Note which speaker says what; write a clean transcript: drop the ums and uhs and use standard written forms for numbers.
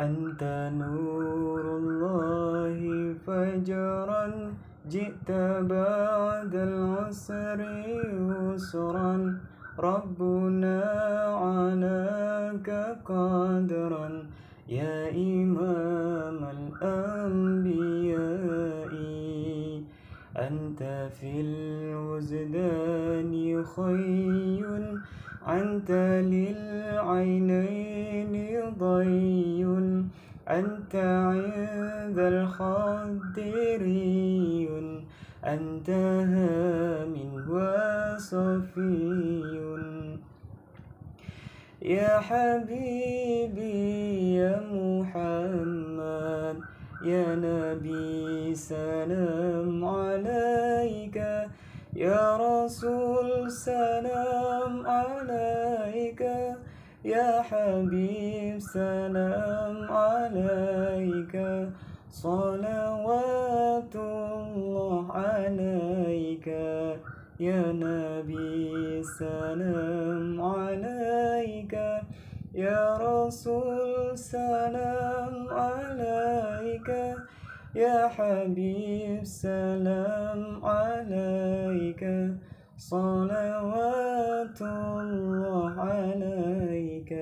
Speaker 1: أنت نور الله فجرا جئت بعد العسر يسرا ربنا علاك قدرا يا إمام الأنبياء أنت في الوجدان خي أنت للعينين ضي أنت عند الخدري أنت هام وصفي يا حبيبي يا محمد يا نبي سلام عليك يا رسول سلام عليك يا حبيب سلام عليك صلوات الله عليك يا نبي سلام عليك يا رسول سلام عليك يا حبيب سلام عليك صلوات الله عليك.